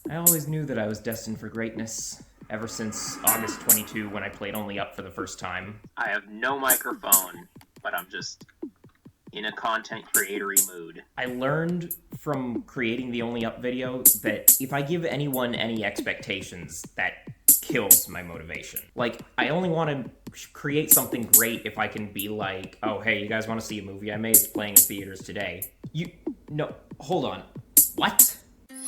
I always knew that I was destined for greatness, ever since August 22 when I played Only Up for the first time. I have no microphone, but I'm just in a content creatory mood. I learned from creating the Only Up video that if I give anyone any expectations, that kills my motivation. Like, I only want to create something great if I can be like, oh, hey, you guys want to see a movie I made? It's playing in theaters today. No, hold on. What?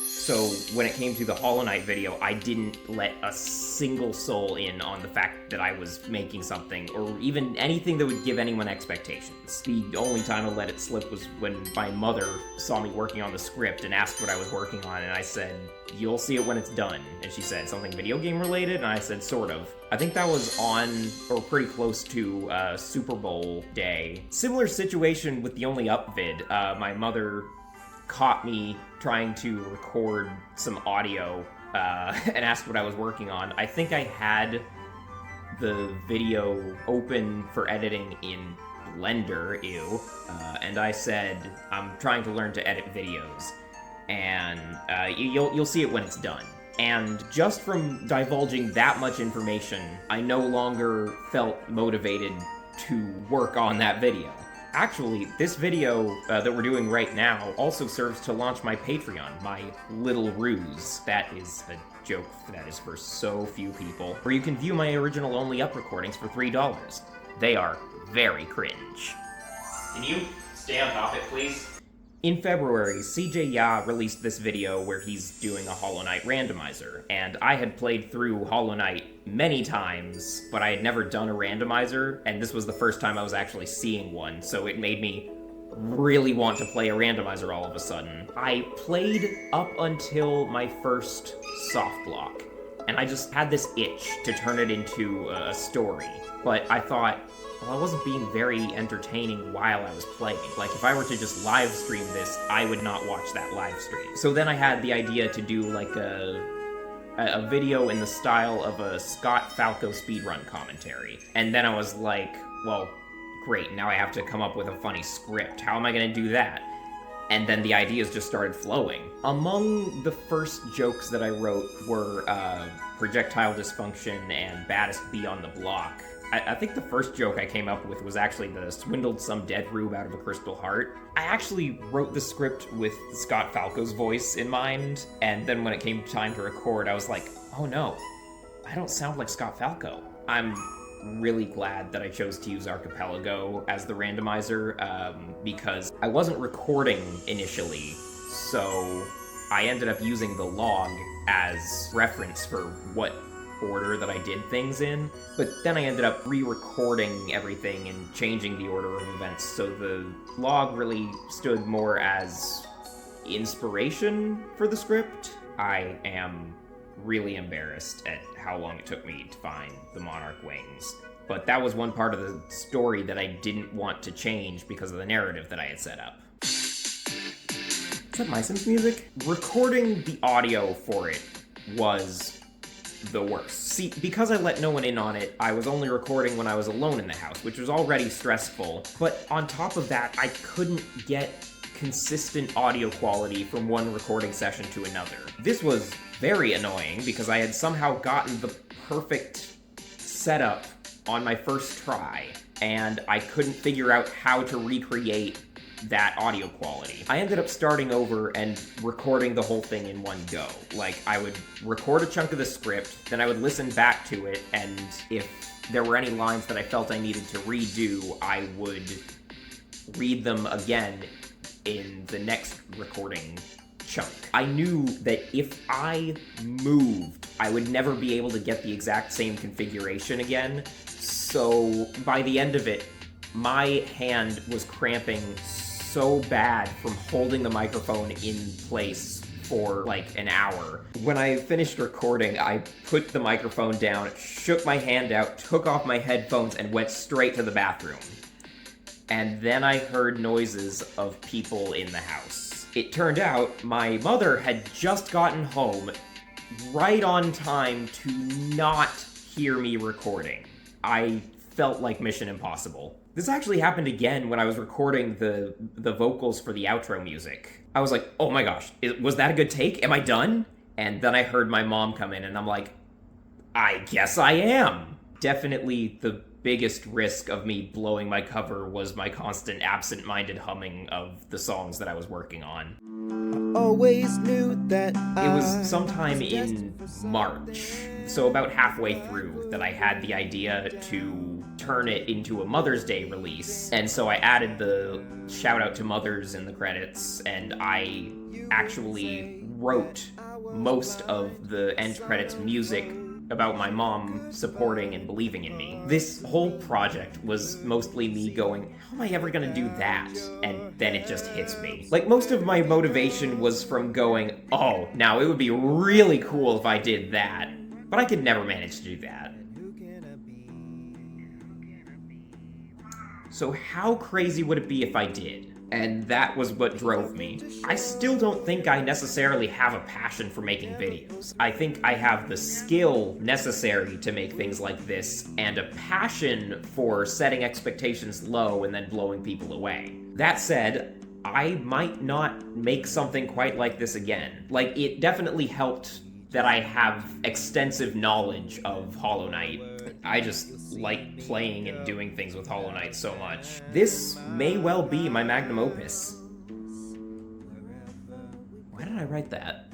So when it came to the Hollow Knight video, I didn't let a single soul in on the fact that I was making something, or even anything that would give anyone expectations. The only time I let it slip was when my mother saw me working on the script and asked what I was working on, and I said, "You'll see it when it's done." And she said, "Something video game related?" And I said, "Sort of." I think that was on, or pretty close to, Super Bowl day. Similar situation with the Only Up vid. My mother caught me trying to record some audio and asked what I was working on. I think I had the video open for editing in Blender, and I said, I'm trying to learn to edit videos, and you'll see it when it's done. And just from divulging that much information, I no longer felt motivated to work on that video. Actually, this video that we're doing right now also serves to launch my Patreon, my little ruse. That is a joke that is for so few people, where you can view my original Only Up recordings for $3. They are very cringe. Can you stay on topic, please? In February, CJ Ya released this video where he's doing a Hollow Knight randomizer, and I had played through Hollow Knight many times, but I had never done a randomizer, and this was the first time I was actually seeing one, so it made me really want to play a randomizer all of a sudden. I played up until my first soft lock, and I just had this itch to turn it into a story, but I thought, well, I wasn't being very entertaining while I was playing. Like, if I were to just live stream this, I would not watch that live stream. So then I had the idea to do, like, a video in the style of a Scott Falco speedrun commentary. And then I was like, well, great, now I have to come up with a funny script. How am I gonna do that? And then the ideas just started flowing. Among the first jokes that I wrote were projectile dysfunction and baddest bee on the block. I think the first joke I came up with was actually the swindled some dead rube out of a crystal heart. I actually wrote the script with Scott Falco's voice in mind, and then when it came time to record, I was like, oh no, I don't sound like Scott Falco. I'm really glad that I chose to use Archipelago as the randomizer, because I wasn't recording initially, so I ended up using the log as reference for what order that I did things in, but then I ended up re-recording everything and changing the order of events, so the log really stood more as inspiration for the script. I am really embarrassed at how long it took me to find the Monarch Wings, but that was one part of the story that I didn't want to change because of the narrative that I had set up. Is that my Sims music? Recording the audio for it was the worst. See, because I let no one in on it, I was only recording when I was alone in the house, which was already stressful, but on top of that, I couldn't get consistent audio quality from one recording session to another. This was very annoying because I had somehow gotten the perfect setup on my first try, and I couldn't figure out how to recreate that audio quality. I ended up starting over and recording the whole thing in one go. Like, I would record a chunk of the script, then I would listen back to it, and if there were any lines that I felt I needed to redo, I would read them again in the next recording chunk. I knew that if I moved, I would never be able to get the exact same configuration again, so by the end of it, my hand was cramping so bad from holding the microphone in place for like an hour. When I finished recording, I put the microphone down, shook my hand out, took off my headphones, and went straight to the bathroom. And then I heard noises of people in the house. It turned out my mother had just gotten home right on time to not hear me recording. I felt like Mission Impossible. This actually happened again when I was recording the vocals for the outro music. I was like, oh my gosh, was that a good take? Am I done? And then I heard my mom come in, and I'm like, I guess I am. Definitely the biggest risk of me blowing my cover was my constant absent-minded humming of the songs that I was working on. Always knew that it was sometime in March, so about halfway through, that I had the idea to turn it into a Mother's Day release. And so I added the shout out to mothers in the credits, and I actually wrote most of the end credits music about my mom supporting and believing in me. This whole project was mostly me going, how am I ever gonna do that? And then it just hits me. Like, most of my motivation was from going, oh, now it would be really cool if I did that. But I could never manage to do that. So how crazy would it be if I did? And that was what drove me. I still don't think I necessarily have a passion for making videos. I think I have the skill necessary to make things like this, and a passion for setting expectations low and then blowing people away. That said, I might not make something quite like this again. Like, it definitely helped that I have extensive knowledge of Hollow Knight. I just like playing and doing things with Hollow Knight so much. This may well be my magnum opus. Why did I write that?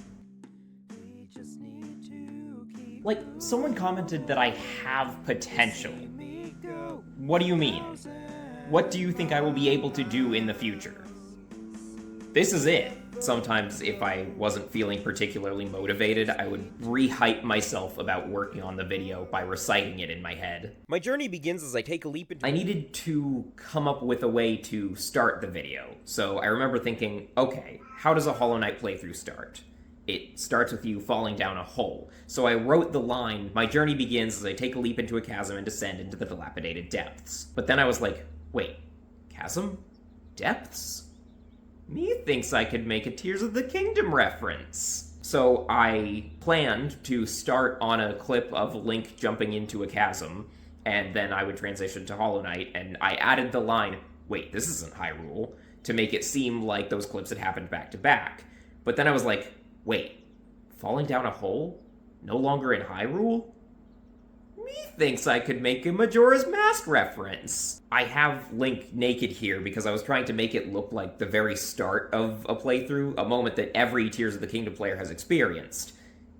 Like, someone commented that I have potential. What do you mean? What do you think I will be able to do in the future? This is it. Sometimes, if I wasn't feeling particularly motivated, I would re-hype myself about working on the video by reciting it in my head. My journey begins as I take a leap into... I needed to come up with a way to start the video. So I remember thinking, okay, how does a Hollow Knight playthrough start? It starts with you falling down a hole. So I wrote the line, my journey begins as I take a leap into a chasm and descend into the dilapidated depths. But then I was like, wait, chasm? Depths? Methinks I could make a Tears of the Kingdom reference. So I planned to start on a clip of Link jumping into a chasm, and then I would transition to Hollow Knight, and I added the line, wait, this isn't Hyrule, to make it seem like those clips had happened back to back. But then I was like, wait, falling down a hole? No longer in Hyrule? Methinks I could make a Majora's Mask reference. I have Link naked here because I was trying to make it look like the very start of a playthrough, a moment that every Tears of the Kingdom player has experienced,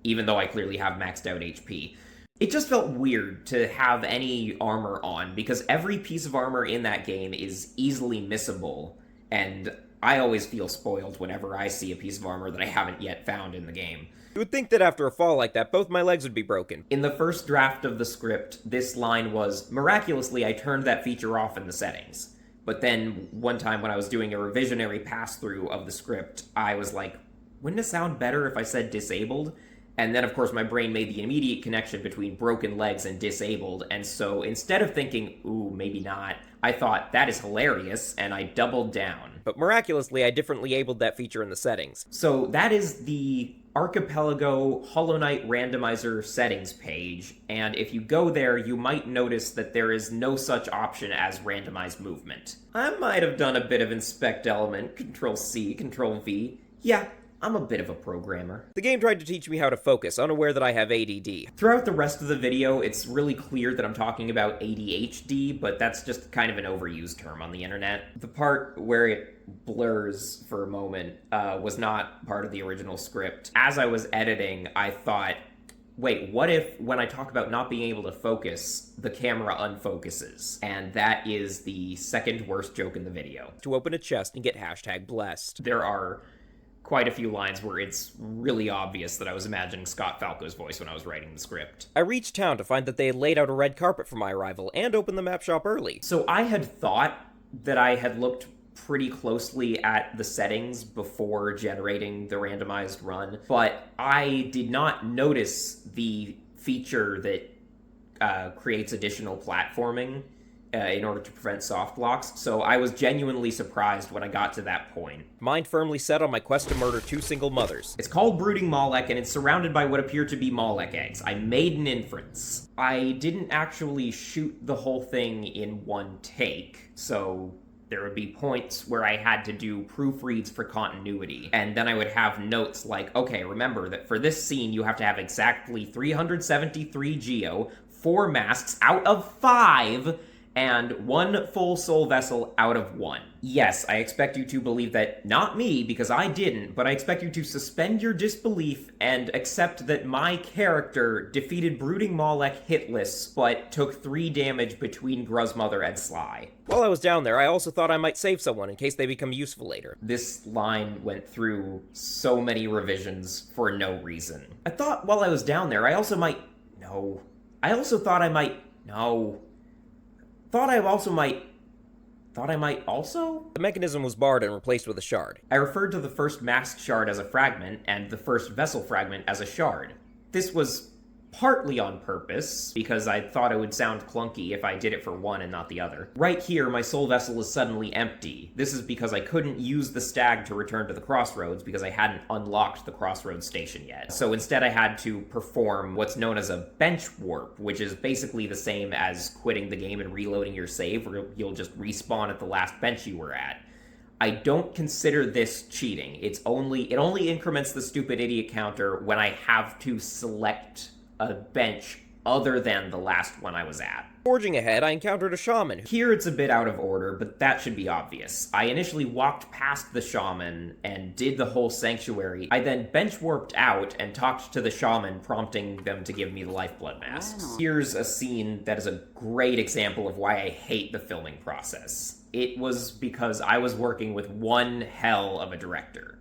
even though I clearly have maxed out HP. It just felt weird to have any armor on, because every piece of armor in that game is easily missable, and I always feel spoiled whenever I see a piece of armor that I haven't yet found in the game. You would think that after a fall like that, both my legs would be broken. In the first draft of the script, this line was, miraculously, I turned that feature off in the settings. But then, one time when I was doing a revisionary pass-through of the script, I was like, wouldn't it sound better if I said disabled? And then, of course, my brain made the immediate connection between broken legs and disabled, and so instead of thinking, ooh, maybe not, I thought, that is hilarious, and I doubled down. But miraculously, I differently abled that feature in the settings. So that is the Archipelago Hollow Knight Randomizer settings page, and if you go there, you might notice that there is no such option as randomized movement. I might have done a bit of inspect element, Control-C, Control-V. Yeah, I'm a bit of a programmer. The game tried to teach me how to focus, unaware that I have ADD. Throughout the rest of the video, it's really clear that I'm talking about ADHD, but that's just kind of an overused term on the internet. The part where it blurs for a moment was not part of the original script. As I was editing, I thought, wait, what if when I talk about not being able to focus, the camera unfocuses? And that is the second worst joke in the video. To open a chest and get #blessed. There are quite a few lines where it's really obvious that I was imagining Scott Falco's voice when I was writing the script. I reached town to find that they had laid out a red carpet for my arrival and opened the map shop early. So I had thought that I had looked pretty closely at the settings before generating the randomized run, but I did not notice the feature that creates additional platforming in order to prevent soft blocks, so I was genuinely surprised when I got to that point. Mind firmly set on my quest to murder 2 single mothers. It's called Brooding Malek, and it's surrounded by what appear to be Malek eggs. I made an inference. I didn't actually shoot the whole thing in one take, so There would be points where I had to do proofreads for continuity, and then I would have notes like, okay, remember that for this scene you have to have exactly 373 geo, 4 masks out of 5, and 1 full soul vessel out of 1. Yes, I expect you to believe that, not me, because I didn't, but I expect you to suspend your disbelief and accept that my character defeated Brooding Malek hitless, but took 3 damage between Gruzmother and Sly. While I was down there, I also thought I might save someone in case they become useful later. This line went through so many revisions for no reason. I thought while I was down there, I also might... No. I also thought I might... No. Thought I might also? The mechanism was barred and replaced with a shard. I referred to the first mask shard as a fragment, and the first vessel fragment as a shard. This was partly on purpose, because I thought it would sound clunky if I did it for one and not the other. Right here, my soul vessel is suddenly empty. This is because I couldn't use the stag to return to the crossroads because I hadn't unlocked the crossroads station yet. So instead I had to perform what's known as a bench warp, which is basically the same as quitting the game and reloading your save, where you'll just respawn at the last bench you were at. I don't consider this cheating. It only increments the stupid idiot counter when I have to select a bench other than the last one I was at. Forging ahead, I encountered a shaman. Here it's a bit out of order, but that should be obvious. I initially walked past the shaman and did the whole sanctuary. I then bench warped out and talked to the shaman, prompting them to give me the lifeblood masks. Here's a scene that is a great example of why I hate the filming process. It was because I was working with one hell of a director.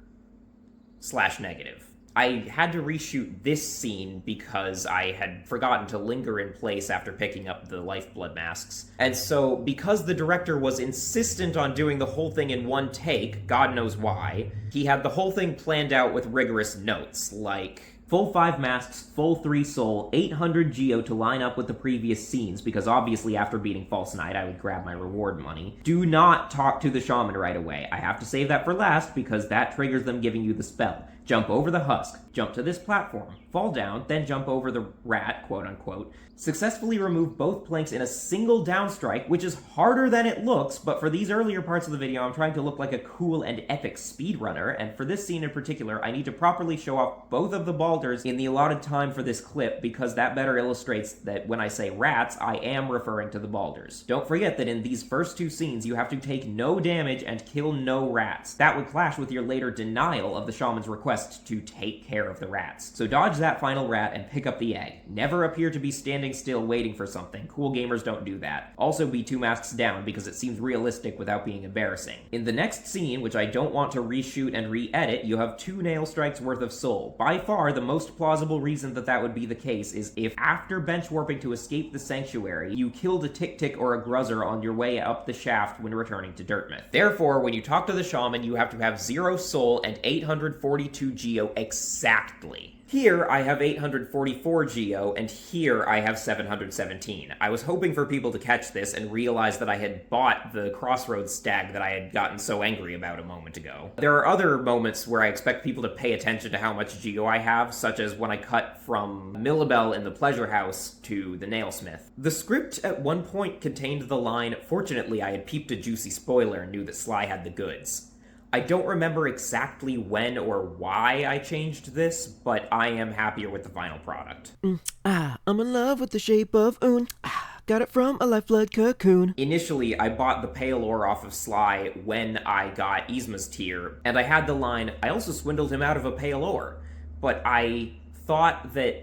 /negative. I had to reshoot this scene because I had forgotten to linger in place after picking up the lifeblood masks. And so, because the director was insistent on doing the whole thing in one take, God knows why, he had the whole thing planned out with rigorous notes, like... Full 5 masks, full 3 soul, 800 geo to line up with the previous scenes, because obviously after beating False Knight, I would grab my reward money. Do not talk to the shaman right away. I have to save that for last, because that triggers them giving you the spell. Jump over the husk, jump to this platform, fall down, then jump over the rat, quote-unquote. Successfully remove both planks in a single down strike, which is harder than it looks, but for these earlier parts of the video, I'm trying to look like a cool and epic speedrunner, and for this scene in particular, I need to properly show off both of the balders in the allotted time for this clip, because that better illustrates that when I say rats, I am referring to the balders. Don't forget that in these first 2 scenes, you have to take no damage and kill no rats. That would clash with your later denial of the shaman's request to take care of the rats. So dodge that final rat and pick up the egg. Never appear to be standing still waiting for something. Cool gamers don't do that. Also be 2 masks down because it seems realistic without being embarrassing. In the next scene, which I don't want to reshoot and re-edit, you have 2 nail strikes worth of soul. By far, the most plausible reason that would be the case is if after bench warping to escape the sanctuary, you killed a tick-tick or a gruzzer on your way up the shaft when returning to Dirtmouth. Therefore, when you talk to the shaman, you have to have 0 soul and 842 geo exactly. Here, I have 844 geo, and here I have 717. I was hoping for people to catch this and realize that I had bought the Crossroads stag that I had gotten so angry about a moment ago. There are other moments where I expect people to pay attention to how much geo I have, such as when I cut from Millabelle in the Pleasure House to the Nailsmith. The script at one point contained the line, "Fortunately, I had peeped a juicy spoiler and knew that Sly had the goods." I don't remember exactly when or why I changed this, but I am happier with the final product. I'm in love with the shape of Un. Got it from a lifeblood cocoon. Initially, I bought the pale ore off of Sly when I got Yzma's tier, and I had the line, "I also swindled him out of a pale ore," but I thought that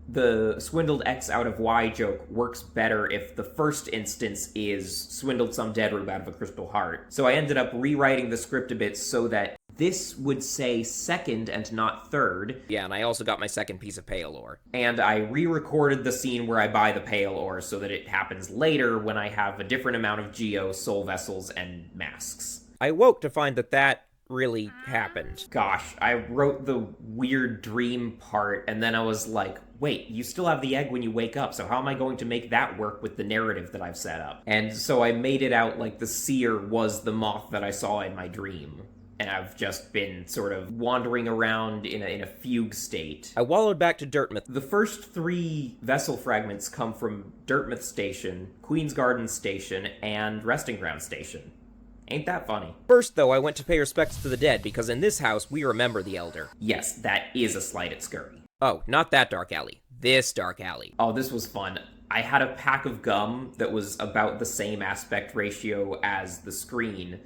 the swindled X out of Y joke works better if the first instance is swindled some dead rube out of a crystal heart. So I ended up rewriting the script a bit so that this would say second and not third. Yeah, and I also got my second piece of pale ore. And I re-recorded the scene where I buy the pale ore so that it happens later when I have a different amount of geo, soul vessels, and masks. I woke to find that really happened. Gosh, I wrote the weird dream part, and then I was like, wait, you still have the egg when you wake up, so how am I going to make that work with the narrative that I've set up? And so I made it out like the seer was the moth that I saw in my dream. And I've just been sort of wandering around in a fugue state. I wallowed back to Dirtmouth. The first 3 vessel fragments come from Dirtmouth Station, Queen's Garden Station, and Resting Ground Station. Ain't that funny? First, though, I went to pay respects to the dead, because in this house, we remember the elder. Yes, that is a slight at Scurry. Oh, not that dark alley. This dark alley. Oh, this was fun. I had a pack of gum that was about the same aspect ratio as the screen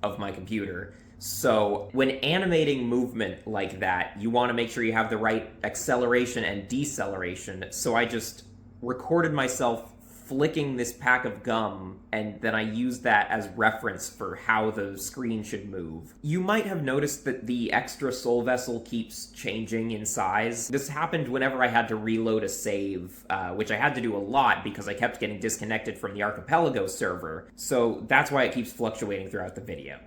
of my computer. So when animating movement like that, you want to make sure you have the right acceleration and deceleration. So I just recorded myself flicking this pack of gum, and then I used that as reference for how the screen should move. You might have noticed that the extra soul vessel keeps changing in size. This happened whenever I had to reload a save, which I had to do a lot because I kept getting disconnected from the Archipelago server, so that's why it keeps fluctuating throughout the video.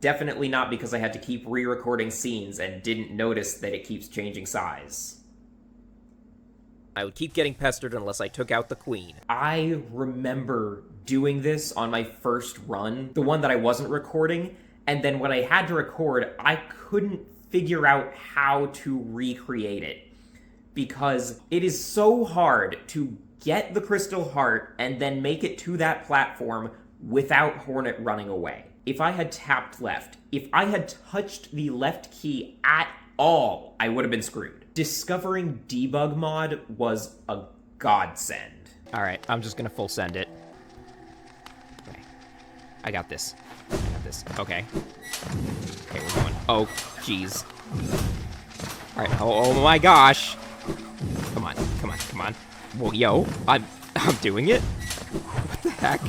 Definitely not because I had to keep re-recording scenes and didn't notice that it keeps changing size. I would keep getting pestered unless I took out the queen. I remember doing this on my first run, the one that I wasn't recording, and then when I had to record, I couldn't figure out how to recreate it. Because it is so hard to get the crystal heart and then make it to that platform without Hornet running away. If I had tapped left, if I had touched the left key at all, I would have been screwed. Discovering debug mod was a godsend. Alright, I'm just gonna full send it. Okay. I got this. Okay. Okay, we're going. Oh, jeez. Alright, oh my gosh! Come on. Well, yo, I'm doing it? What the heck?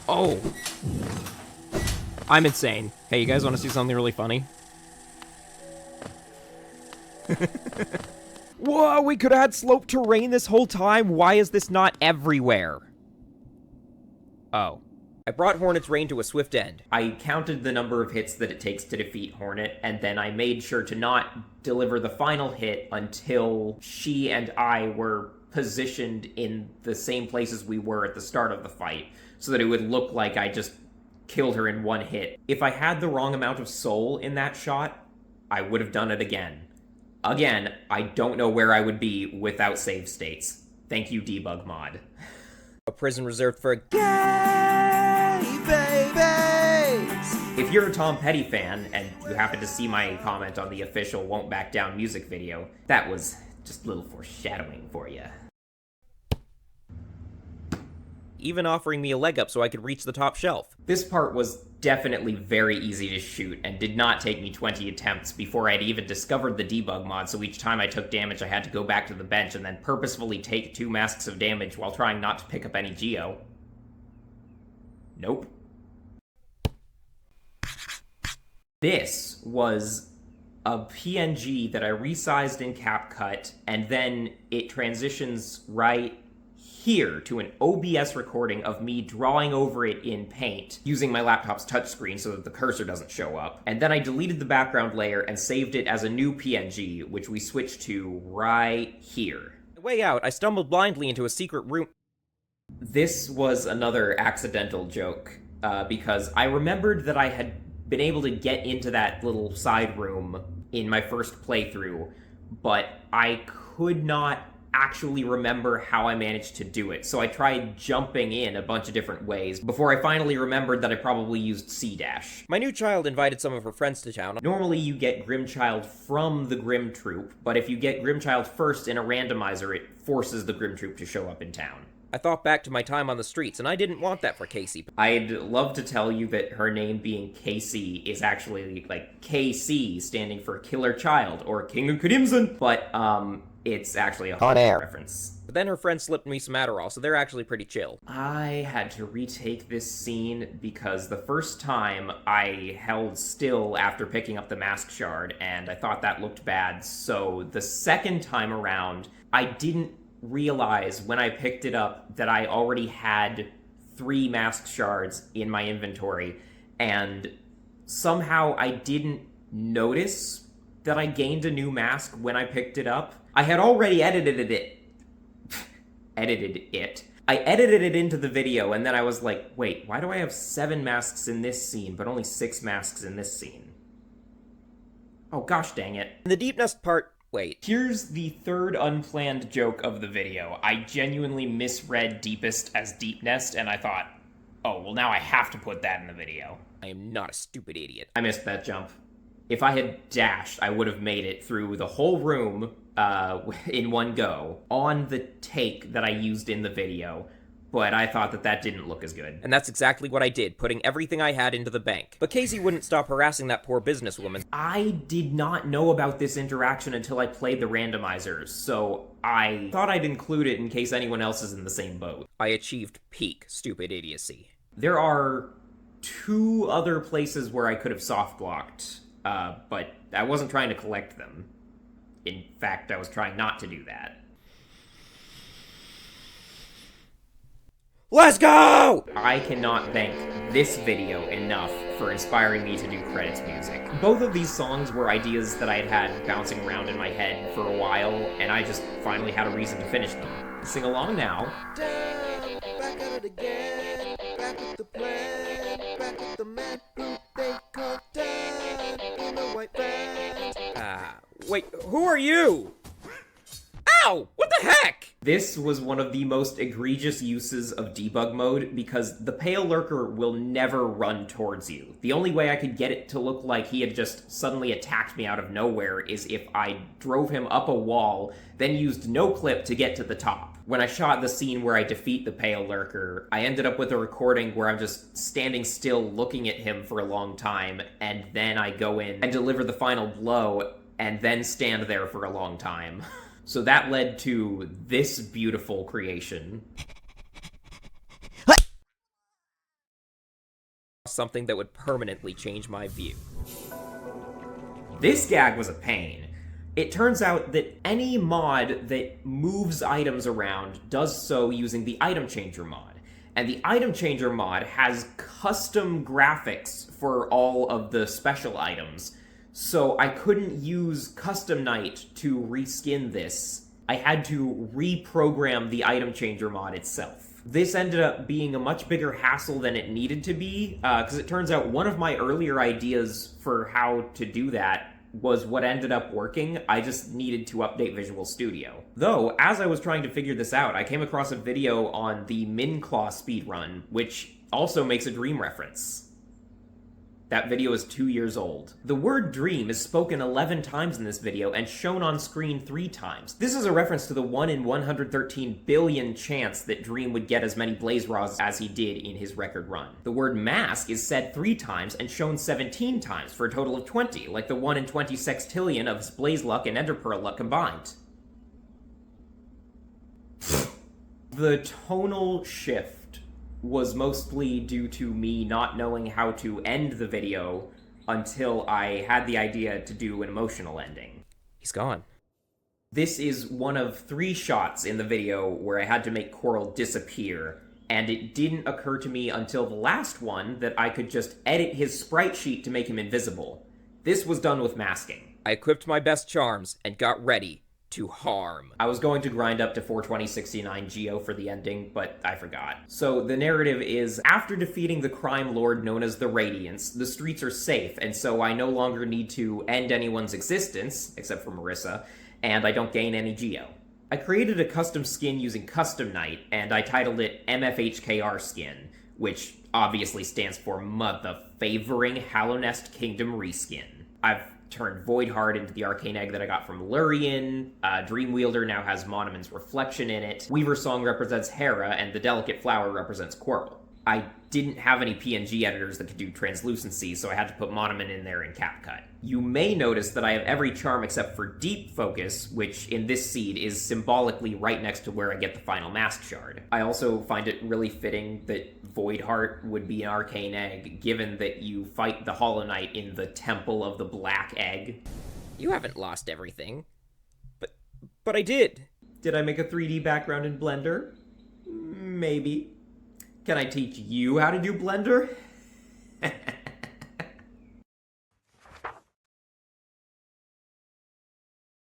Oh! I'm insane. Hey, you guys wanna see something really funny? Whoa, we could have had slope terrain this whole time? Why is this not everywhere? Oh. I brought Hornet's reign to a swift end. I counted the number of hits that it takes to defeat Hornet, and then I made sure to not deliver the final hit until she and I were positioned in the same places we were at the start of the fight, so that it would look like I just killed her in one hit. If I had the wrong amount of soul in that shot, I would have done it again. Again, I don't know where I would be without save states. Thank you, debug mod. A prison reserved for Gay babies! If you're a Tom Petty fan, and you happen to see my comment on the official Won't Back Down music video, that was just a little foreshadowing for you. even offering me a leg up so I could reach the top shelf. This part was definitely very easy to shoot, and did not take me 20 attempts before I'd even discovered the debug mod, so each time I took damage I had to go back to the bench and then purposefully take 2 masks of damage while trying not to pick up any geo. Nope. This was a PNG that I resized in CapCut, and then it transitions right here to an OBS recording of me drawing over it in Paint, using my laptop's touchscreen so that the cursor doesn't show up. And then I deleted the background layer and saved it as a new PNG, which we switched to right here. On the way out, I stumbled blindly into a secret room. This was another accidental joke, because I remembered that I had been able to get into that little side room in my first playthrough, but I could not actually remember how I managed to do it, so I tried jumping in a bunch of different ways before I finally remembered that I probably used C-. My new child invited some of her friends to town. Normally you get Grimchild from the Grim Troop, but if you get Grimchild first in a randomizer, it forces the Grim Troop to show up in town. I thought back to my time on the streets, and I didn't want that for Casey. I'd love to tell you that her name being Casey is actually, like, KC, standing for Killer Child, or King of Crimson, but, it's actually a On air reference. But then her friend slipped me some Adderall, so they're actually pretty chill. I had to retake this scene because the first time I held still after picking up the mask shard, and I thought that looked bad, so the second time around, I didn't realize when I picked it up that I already had 3 mask shards in my inventory, and somehow I didn't notice that I gained a new mask when I picked it up. I had already edited it. I edited it into the video, and then I was like, wait, why do I have 7 masks in this scene, but only 6 masks in this scene? Oh, gosh dang it. In the Deep Nest part, wait. Here's the third unplanned joke of the video. I genuinely misread Deepest as Deep Nest, and I thought, Oh, well now I have to put that in the video. I am not a stupid idiot. I missed that jump. If I had dashed, I would have made it through the whole room in one go on the take that I used in the video, but I thought that didn't look as good. And that's exactly what I did, putting everything I had into the bank. But Casey wouldn't stop harassing that poor businesswoman. I did not know about this interaction until I played the randomizers, so I thought I'd include it in case anyone else is in the same boat. I achieved peak stupid idiocy. There are 2 other places where I could have soft blocked, but I wasn't trying to collect them. In fact, I was trying not to do that. Let's go! I cannot thank this video enough for inspiring me to do credits music. Both of these songs were ideas that I had had bouncing around in my head for a while, and I just finally had a reason to finish them. Sing along now. Down, back at it again. Back with the plan. Back with the man who they call Dan in the white van. Wait, who are you? Ow! What the heck? This was one of the most egregious uses of debug mode because the pale lurker will never run towards you. The only way I could get it to look like he had just suddenly attacked me out of nowhere is if I drove him up a wall, then used no clip to get to the top. When I shot the scene where I defeat the pale lurker, I ended up with a recording where I'm just standing still looking at him for a long time, and then I go in and deliver the final blow, and then stand there for a long time. So that led to this beautiful creation. Something that would permanently change my view. This gag was a pain. It turns out that any mod that moves items around does so using the item changer mod. And the item changer mod has custom graphics for all of the special items. So I couldn't use Custom Night to reskin this. I had to reprogram the item changer mod itself. This ended up being a much bigger hassle than it needed to be, because it turns out one of my earlier ideas for how to do that was what ended up working. I just needed to update Visual Studio. Though, as I was trying to figure this out, I came across a video on the Min-Claw speedrun, which also makes a Dream reference. That video is 2 years old. The word dream is spoken 11 times in this video and shown on screen 3 times. This is a reference to the 1 in 113 billion chance that Dream would get as many Blaze Raws as he did in his record run. The word mask is said 3 times and shown 17 times for a total of 20, like the 1 in 20 sextillion of Blaze Luck and Ender Pearl Luck combined. The tonal shift was mostly due to me not knowing how to end the video until I had the idea to do an emotional ending. He's gone. This is one of 3 shots in the video where I had to make Coral disappear, and it didn't occur to me until the last one that I could just edit his sprite sheet to make him invisible. This was done with masking. I equipped my best charms and got ready to harm. I was going to grind up to 42069 Geo for the ending, but I forgot. So the narrative is, after defeating the crime lord known as the Radiance, the streets are safe, and so I no longer need to end anyone's existence, except for Marissa, and I don't gain any Geo. I created a custom skin using Custom Night, and I titled it MFHKR Skin, which obviously stands for Mother Favoring Hallownest Kingdom Reskin. I've turned Voidheart into the arcane egg that I got from Lurien. Dreamwielder now has Monoman's reflection in it. Weaver Song represents Hera, and the Delicate Flower represents Coral. I didn't have any PNG editors that could do translucency, so I had to put Monoman in there in CapCut. You may notice that I have every charm except for Deep Focus, which in this seed is symbolically right next to where I get the final mask shard. I also find it really fitting that Voidheart would be an arcane egg, given that you fight the Hollow Knight in the Temple of the Black Egg. You haven't lost everything. But I did. Did I make a 3D background in Blender? Maybe. Can I teach you how to do Blender?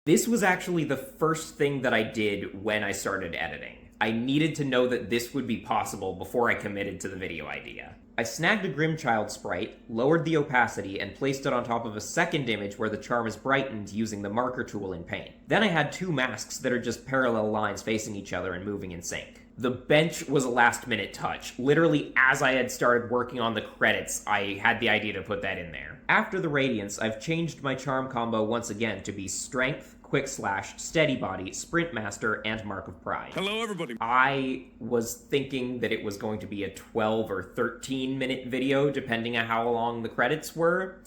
This was actually the first thing that I did when I started editing. I needed to know that this would be possible before I committed to the video idea. I snagged a Grimchild sprite, lowered the opacity, and placed it on top of a second image where the charm is brightened using the marker tool in Paint. Then I had 2 masks that are just parallel lines facing each other and moving in sync. The bench was a last-minute touch. Literally, as I had started working on the credits, I had the idea to put that in there. After the Radiance, I've changed my charm combo once again to be Strength, Quick Slash, Steady Body, Sprint Master, and Mark of Pride. Hello, everybody. I was thinking that it was going to be a 12 or 13-minute video, depending on how long the credits were.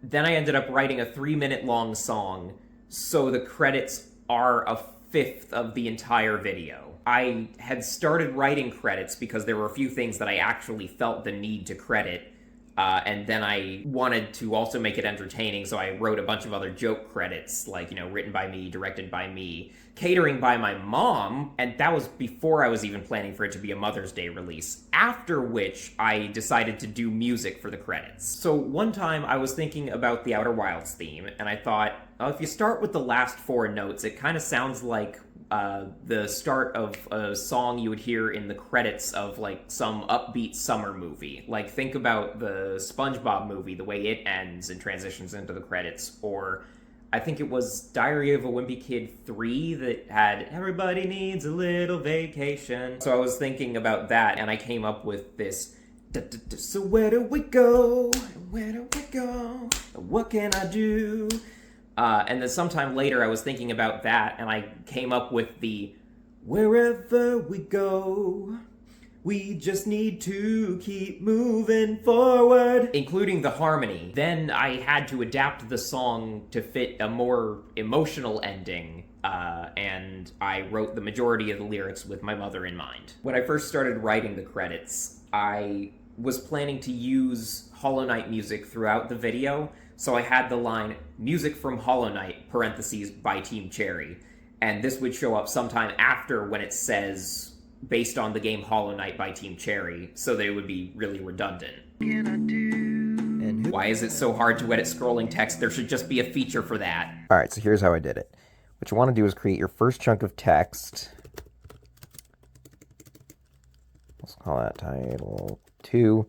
Then I ended up writing a 3-minute long song, so the credits are a fifth of the entire video. I had started writing credits because there were a few things that I actually felt the need to credit, and then I wanted to also make it entertaining, so I wrote a bunch of other joke credits, like, you know, written by me, directed by me, catering by my mom, and that was before I was even planning for it to be a Mother's Day release, after which I decided to do music for the credits. So one time I was thinking about the Outer Wilds theme, and I thought, oh, if you start with the last 4 notes, it kind of sounds like the start of a song you would hear in the credits of, like, some upbeat summer movie. Like, think about the SpongeBob movie, the way it ends and transitions into the credits, or I think it was Diary of a Wimpy Kid 3 that had Everybody Needs a Little Vacation. So I was thinking about that, and I came up with this, so where do we go? Where do we go? What can I do? And then sometime later I was thinking about that, and I came up with the wherever we go, we just need to keep moving forward, including the harmony. Then I had to adapt the song to fit a more emotional ending, and I wrote the majority of the lyrics with my mother in mind. When I first started writing the credits, I was planning to use Hollow Knight music throughout the video, so I had the line, music from Hollow Knight, parentheses, by Team Cherry. And this would show up sometime after when it says, based on the game Hollow Knight by Team Cherry, so that it would be really redundant. Why is it so hard to edit scrolling text? There should just be a feature for that. Alright, so here's how I did it. What you want to do is create your first chunk of text. Let's call that title 2.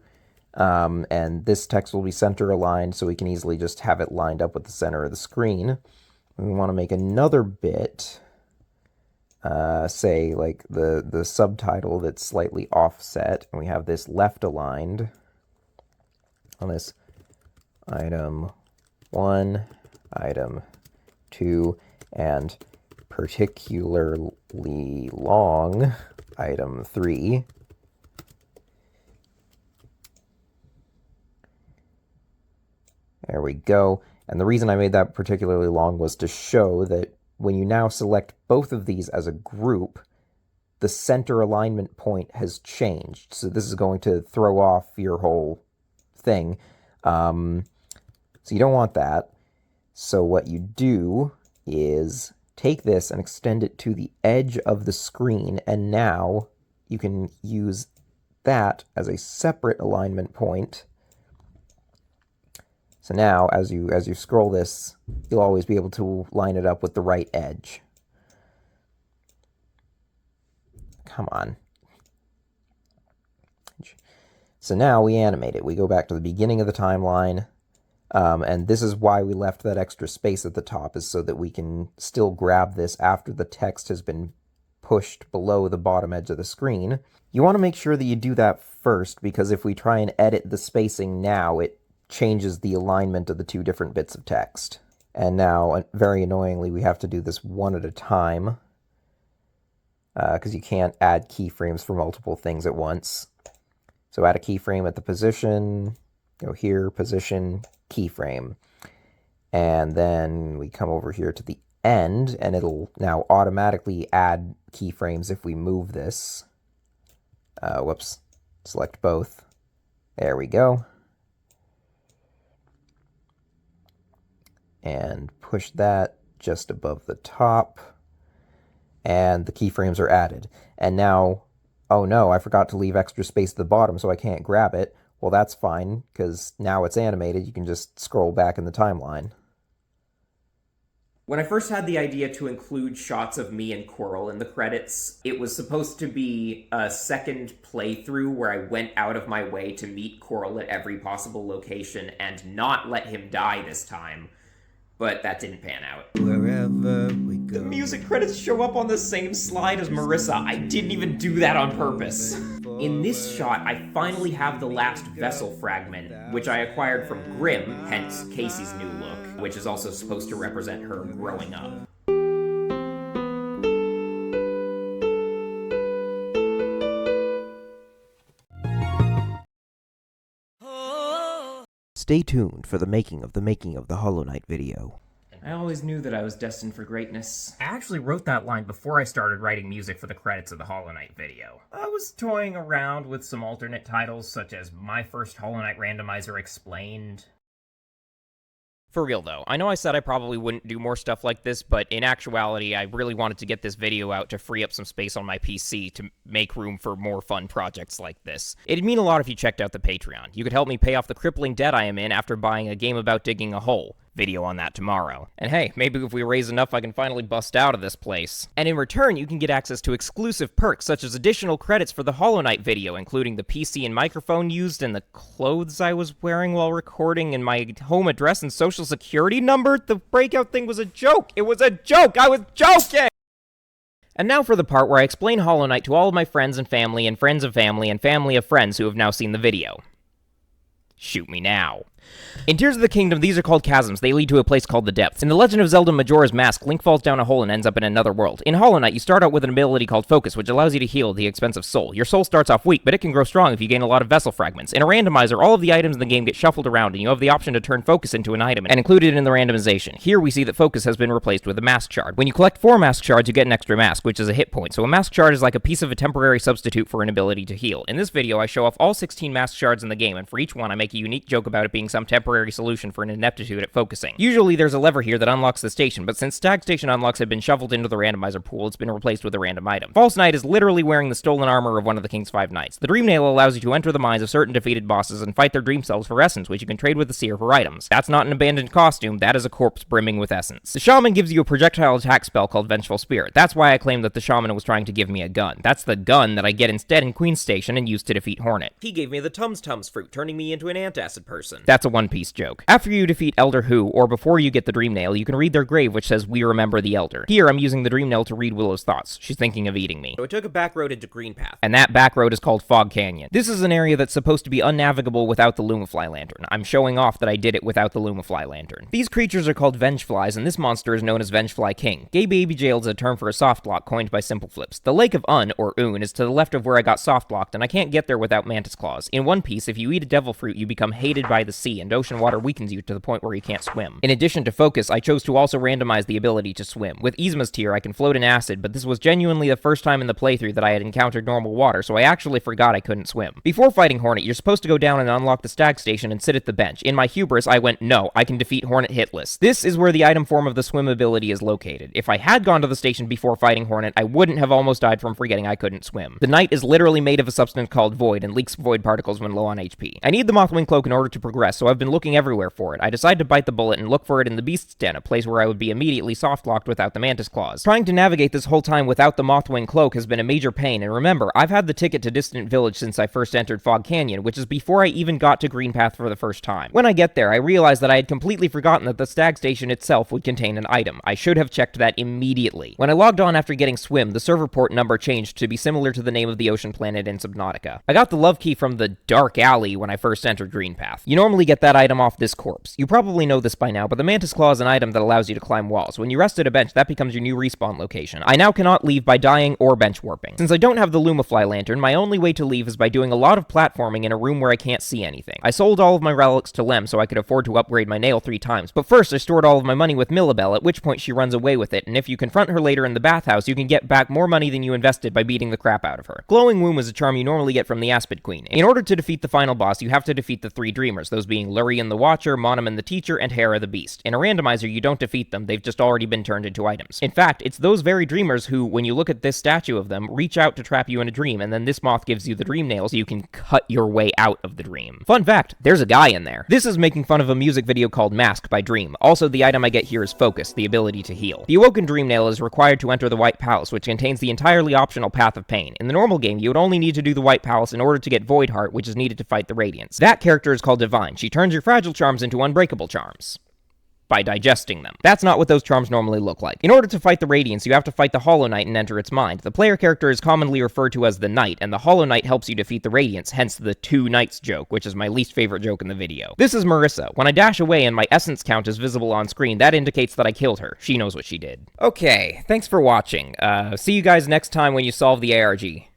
And this text will be center aligned, so we can easily just have it lined up with the center of the screen. We want to make another bit, say, like the subtitle that's slightly offset, and we have this left aligned on this item 1, item 2, and particularly long item 3. There we go. And the reason I made that particularly long was to show that when you now select both of these as a group, the center alignment point has changed. So this is going to throw off your whole thing. So you don't want that. So what you do is take this and extend it to the edge of the screen, and now you can use that as a separate alignment point. So now, as you scroll this, you'll always be able to line it up with the right edge. Come on. So now we animate it. We go back to the beginning of the timeline, and this is why we left that extra space at the top, is so that we can still grab this after the text has been pushed below the bottom edge of the screen. You want to make sure that you do that first, because if we try and edit the spacing now, it changes the alignment of the two different bits of text. And now, very annoyingly, we have to do this one at a time, because you can't add keyframes for multiple things at once. So add a keyframe at the position, go here, position, keyframe. And then we come over here to the end, and it'll now automatically add keyframes if we move this. Whoops, select both. There we go. And push that just above the top, and the keyframes are added. And now, oh no, I forgot to leave extra space at the bottom, so I can't grab it. Well, that's fine, because now it's animated. You can just scroll back in the timeline. When I first had the idea to include shots of me and Coral in the credits, it was supposed to be a second playthrough where I went out of my way to meet Coral at every possible location and not let him die this time. But that didn't pan out. Wherever we The music credits show up on the same slide as Marissa. I didn't even do that on purpose. In this shot, I finally have the last vessel fragment, which I acquired from Grimm, hence Casey's new look, which is also supposed to represent her growing up. Stay tuned for the making of the Hollow Knight video. I always knew that I was destined for greatness. I actually wrote that line before I started writing music for the credits of the Hollow Knight video. I was toying around with some alternate titles, such as My First Hollow Knight Randomizer Explained. For real though, I know I said I probably wouldn't do more stuff like this, but in actuality, I really wanted to get this video out to free up some space on my PC to make room for more fun projects like this. It'd mean a lot if you checked out the Patreon. You could help me pay off the crippling debt I am in after buying a game about digging a hole. Video on that tomorrow. And hey, maybe if we raise enough, I can finally bust out of this place. And in return, you can get access to exclusive perks, such as additional credits for the Hollow Knight video, including the PC and microphone used, and the clothes I was wearing while recording, and my home address and social security number. The breakout thing was a joke! It was a joke! I was joking! And now for the part where I explain Hollow Knight to all of my friends and family, and friends of family, and family of friends who have now seen the video. Shoot me now. In Tears of the Kingdom, these are called chasms. They lead to a place called the Depths. In The Legend of Zelda Majora's Mask, Link falls down a hole and ends up in another world. In Hollow Knight, you start out with an ability called Focus, which allows you to heal at the expense of soul. Your soul starts off weak, but it can grow strong if you gain a lot of vessel fragments. In a randomizer, all of the items in the game get shuffled around, and you have the option to turn Focus into an item and include it in the randomization. Here we see that Focus has been replaced with a Mask Shard. When you collect 4 Mask Shards, you get an extra Mask, which is a hit point. So a Mask Shard is like a piece of a temporary substitute for an ability to heal. In this video, I show off all 16 Mask Shards in the game, and for each one, I make a unique joke about it being some temporary solution for an ineptitude at focusing. Usually there's a lever here that unlocks the station, but since Stag Station unlocks have been shuffled into the randomizer pool, it's been replaced with a random item. False Knight is literally wearing the stolen armor of one of the King's 5 Knights. The Dream Nail allows you to enter the minds of certain defeated bosses and fight their dream selves for essence, which you can trade with the Seer for items. That's not an abandoned costume, that is a corpse brimming with essence. The Shaman gives you a projectile attack spell called Vengeful Spirit. That's why I claim that the Shaman was trying to give me a gun. That's the gun that I get instead in Queen's Station and use to defeat Hornet. He gave me the Tums Tums fruit, turning me into an antacid person. That's a One Piece joke. After you defeat Elder Who, or before you get the Dream Nail, you can read their grave which says, "We remember the Elder." Here, I'm using the Dream Nail to read Willow's thoughts. She's thinking of eating me. So I took a back road into Green Path, and that back road is called Fog Canyon. This is an area that's supposed to be unnavigable without the Lumafly Lantern. I'm showing off that I did it without the Lumafly Lantern. These creatures are called Vengeflies, and this monster is known as Vengefly King. Gay Baby Jail is a term for a soft lock coined by Simple Flips. The Lake of or Un, is to the left of where I got soft locked, and I can't get there without Mantis Claws. In One Piece, if you eat a devil fruit, you become hated by the sea, and ocean water weakens you to the point where you can't swim. In addition to Focus, I chose to also randomize the ability to swim. With Yzma's Tear, I can float in acid, but this was genuinely the first time in the playthrough that I had encountered normal water, so I actually forgot I couldn't swim. Before fighting Hornet, you're supposed to go down and unlock the Stag Station and sit at the bench. In my hubris, I went, no, I can defeat Hornet hitless. This is where the item form of the swim ability is located. If I had gone to the station before fighting Hornet, I wouldn't have almost died from forgetting I couldn't swim. The Knight is literally made of a substance called Void and leaks void particles when low on HP. I need the Mothwing Cloak in order to progress, so I've been looking everywhere for it. I decide to bite the bullet and look for it in the Beast's Den, a place where I would be immediately soft-locked without the Mantis Claws. Trying to navigate this whole time without the Mothwing Cloak has been a major pain, and remember, I've had the ticket to Distant Village since I first entered Fog Canyon, which is before I even got to Green Path for the first time. When I get there, I realize that I had completely forgotten that the Stag Station itself would contain an item. I should have checked that immediately. When I logged on after getting Swim, the server port number changed to be similar to the name of the ocean planet in Subnautica. I got the Love Key from the Dark Alley when I first entered Green Path. You normally get that item off this corpse. You probably know this by now, but the Mantis Claw is an item that allows you to climb walls. When you rest at a bench, that becomes your new respawn location. I now cannot leave by dying or bench warping. Since I don't have the Lumafly Lantern, my only way to leave is by doing a lot of platforming in a room where I can't see anything. I sold all of my relics to Lem so I could afford to upgrade my nail 3 times, but first I stored all of my money with Millabelle, at which point she runs away with it, and if you confront her later in the bathhouse, you can get back more money than you invested by beating the crap out of her. Glowing Womb is a charm you normally get from the Aspid Queen. In order to defeat the final boss, you have to defeat the 3 Dreamers, those being Lurian the Watcher, Monoman the Teacher, and Hera the Beast. In a randomizer, you don't defeat them, they've just already been turned into items. In fact, it's those very Dreamers who, when you look at this statue of them, reach out to trap you in a dream, and then this moth gives you the Dream Nail so you can cut your way out of the dream. Fun fact, there's a guy in there. This is making fun of a music video called Mask by Dream. Also, the item I get here is Focus, the ability to heal. The Awoken Dream Nail is required to enter the White Palace, which contains the entirely optional Path of Pain. In the normal game, you would only need to do the White Palace in order to get Void Heart, which is needed to fight the Radiance. That character is called Divine. She turns your fragile charms into unbreakable charms. by digesting them. That's not what those charms normally look like. In order to fight the Radiance, you have to fight the Hollow Knight and enter its mind. The player character is commonly referred to as the Knight, and the Hollow Knight helps you defeat the Radiance, hence the 2 Knights joke, which is my least favorite joke in the video. This is Marissa. When I dash away and my essence count is visible on screen, that indicates that I killed her. She knows what she did. Okay, thanks for watching. See you guys next time when you solve the ARG.